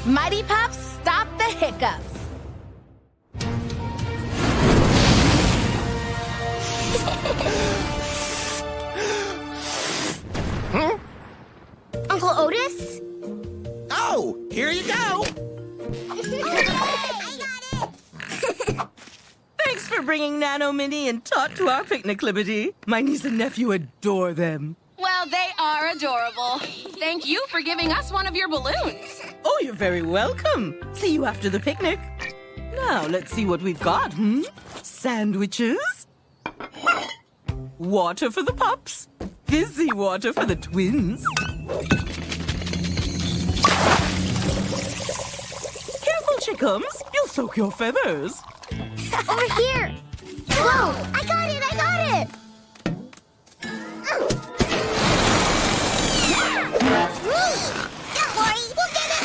Mighty Pups, stop the hiccups. Uncle Otis? Oh, here you go. I got it! Thanks for bringing Nano, Minnie, and Tot to our picnic, Liberty. My niece and nephew adore them. Well, they are adorable. Thank you for giving us one of your balloons. Oh, you're very welcome. See you after the picnic. Now, let's see what we've got, Sandwiches. Water for the pups. Fizzy water for the twins. Careful, Chickums. You'll soak your feathers. Over here! Whoa! I got it! I got it! Don't worry, we'll get it!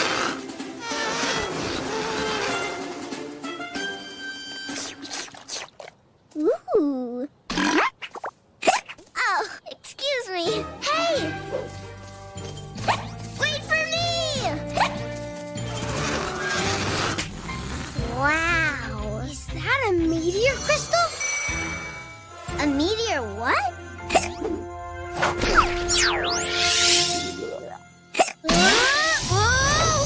Ooh! Oh, excuse me. Hey! Wait for me! Wow! Is that a meteor crystal? A meteor what? Whoa!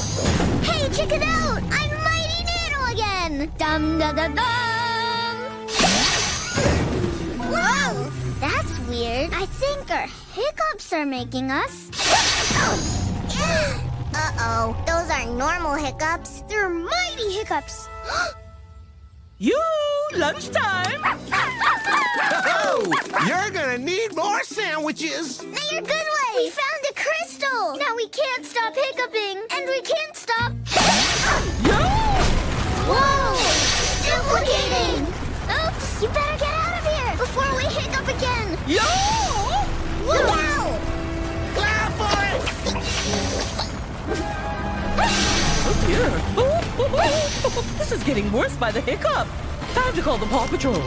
Hey, check it out! I'm Mighty Nano again! Dum da da dum! Whoa! That's weird. I think our hiccups are making us. Uh-oh. Those aren't normal hiccups. They're mighty hiccups. You, lunchtime. Oh, you're gonna need more sandwiches. Now you're good way. We found a crystal. Now we can't stop hiccuping, and we can't stop. Yo! Whoa! Duplicating. Oops! You better get out of here before we hiccup again. Yo! Look out! Clap for it. Oh, dear. This is getting worse by the hiccup. Time to call the Paw Patrol.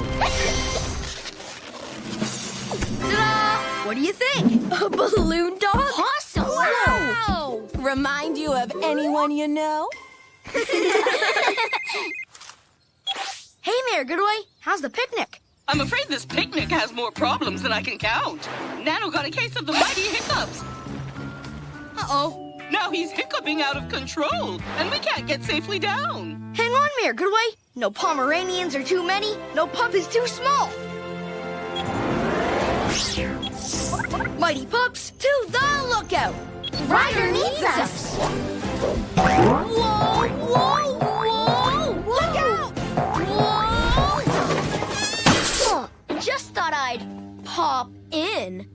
Ta-da! What do you think? A balloon dog? Awesome! Wow! Remind you of anyone you know? Hey, Mayor Goodway, how's the picnic? I'm afraid this picnic has more problems than I can count. Nano got a case of the mighty hiccups. Uh-oh. Now he's hiccuping out of control, and we can't get safely down. Hang on, Mayor Goodway. No Pomeranians are too many, no pup is too small. Mighty Pups, to the lookout. Ryder needs us. Whoa, whoa, whoa! Look out! Whoa! Just thought I'd pop in.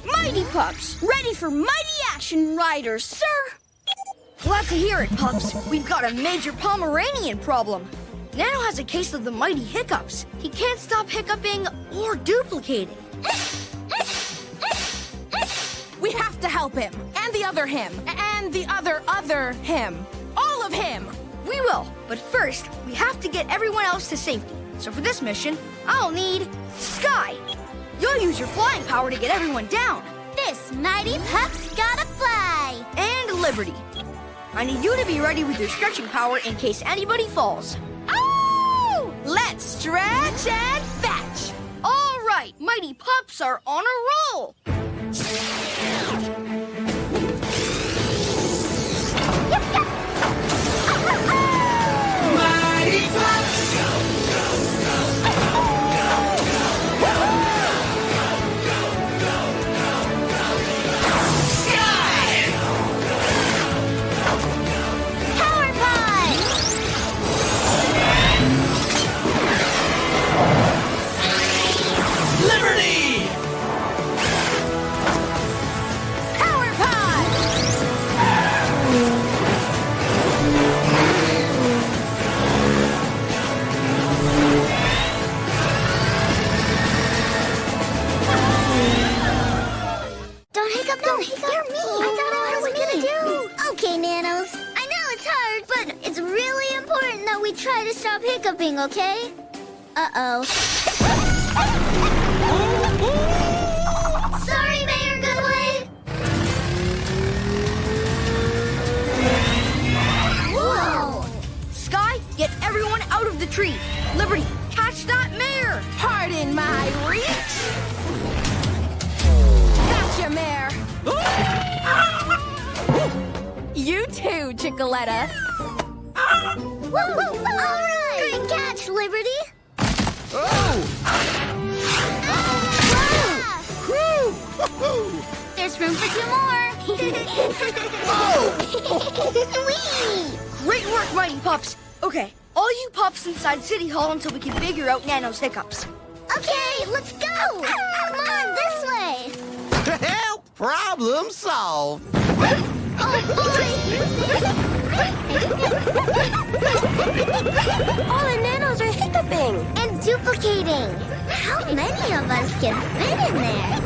Mighty Pups, ready for mighty action, Riders, sir! Glad to hear it, Pups. We've got a major Pomeranian problem. Nano has a case of the mighty hiccups. He can't stop hiccuping or duplicating. We have to help him. And the other him. And the other him. All of him. We will, but first, we have to get everyone else to safety. So for this mission, I'll need Sky. You'll use your flying power to get everyone down. This mighty pup's gotta fly. And Liberty. I need you to be ready with your stretching power in case anybody falls. Oh! Let's stretch and fetch. All right, Mighty Pups are on a roll. Mighty Pups. Power pie. Liberty. we try to stop hiccuping, okay? Uh-oh. Sorry, Mayor Goodway! Whoa! Sky, get everyone out of the tree. Liberty, catch that mayor. Pardon my reach. Gotcha, Mare. You too, Chicoletta. Woo! All right! Great catch, Liberty! Oh! Woo! There's room for 2 more! Whee! Great work, Mighty Pups. Okay, all you pups inside City Hall until we can figure out Nano's hiccups. Okay, let's go! Come on, this way! Help! Problem solved. Oh, boy! All the nanos are hiccuping and duplicating. How many of us can fit in there?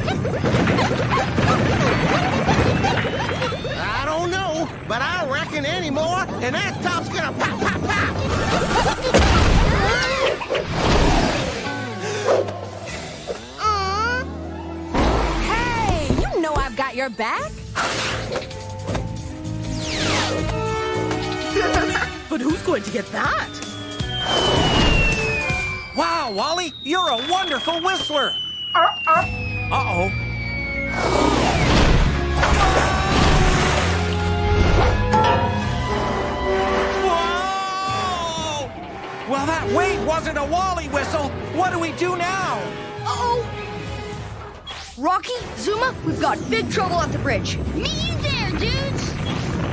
I don't know, but I reckon any more, and that top's gonna pop, pop, pop. Aw. Hey, you know I've got your back. But who's going to get that? Wow, Wally, you're a wonderful whistler. Uh-oh. Whoa! Well, that wave wasn't a Wally whistle. What do we do now? Uh-oh. Rocky, Zuma, we've got big trouble at the bridge. Me there, dudes!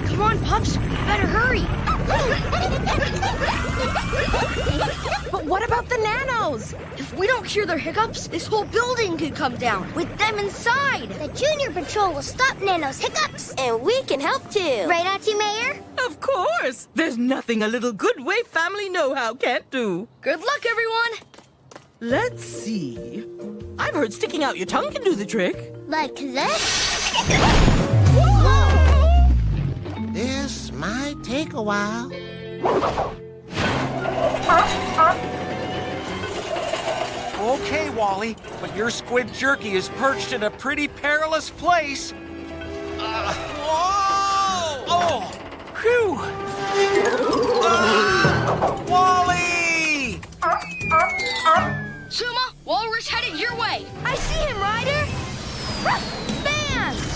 Come on, Pups, we better hurry. But what about the nanos? If we don't cure their hiccups, this whole building could come down with them inside. The Junior Patrol will stop Nano's hiccups, and we can help too. Right, Auntie Mayor? Of course! There's nothing a little Goodway family know-how can't do. Good luck, everyone. Let's see. I've heard sticking out your tongue can do the trick. Like this? This might take a while. Okay, Wally, but your squid jerky is perched in a pretty perilous place. Whoa! Oh! Phew! Wally! Zuma, Walrus headed your way. I see him, Ryder. Fans!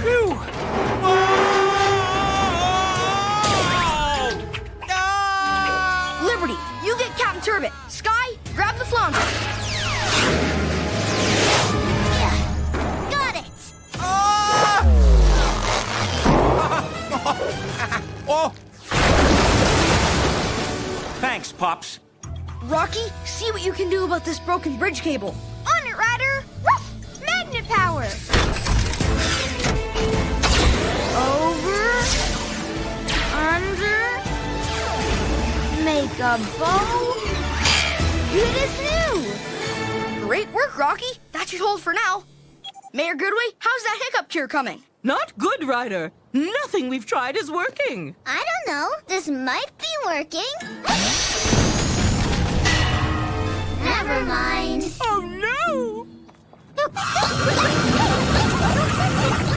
Phew! Whoa! Ah! Liberty, you get Captain Turbot. Sky, grab the flounder. Got it! Ah! Oh! Thanks, Pups. Rocky, see what you can do about this broken bridge cable. On it, Ryder! Woof! Magnet power! Over, under, make a bow. It is new. Great work, Rocky. That should hold for now. Mayor Goodway, how's that hiccup cure coming? Not good, Ryder. Nothing we've tried is working. I don't know. This might be working. Never mind. Oh, no!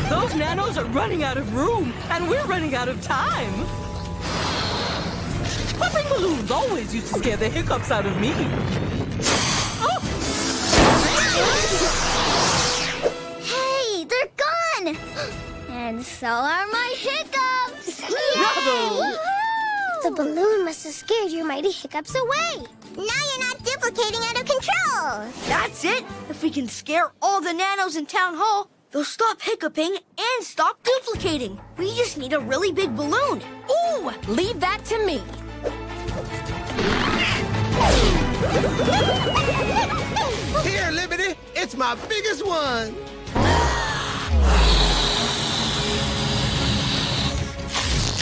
Those nanos are running out of room, and we're running out of time. Popping balloons always used to scare the hiccups out of me. Oh! Hey, they're gone! And so are my hiccups! Bravo! Woohoo! The balloon must have scared your mighty hiccups away. Now you're not duplicating out of control. That's it. If we can scare all the nanos in Town Hall, they'll stop hiccuping and stop duplicating. We just need a really big balloon. Ooh, leave that to me. Here, Liberty, it's my biggest one.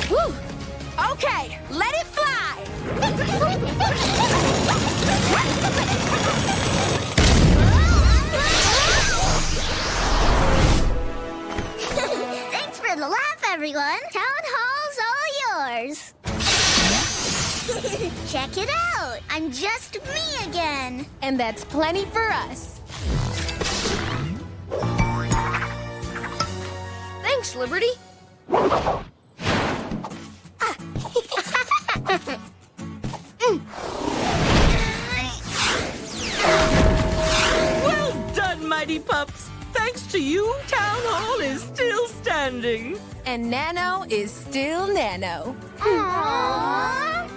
Woo! Okay, let it fly. Thanks for the laugh, everyone. Town Hall's all yours. Check it out. I'm just me again. And that's plenty for us. Thanks, Liberty. Well done, mighty pups. Thanks to you, Town Hall is still standing. And Nano is still Nano. Aww.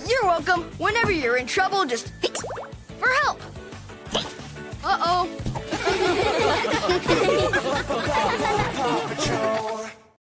You're welcome. Whenever you're in trouble, just for help. Uh-oh. Paw Patrol.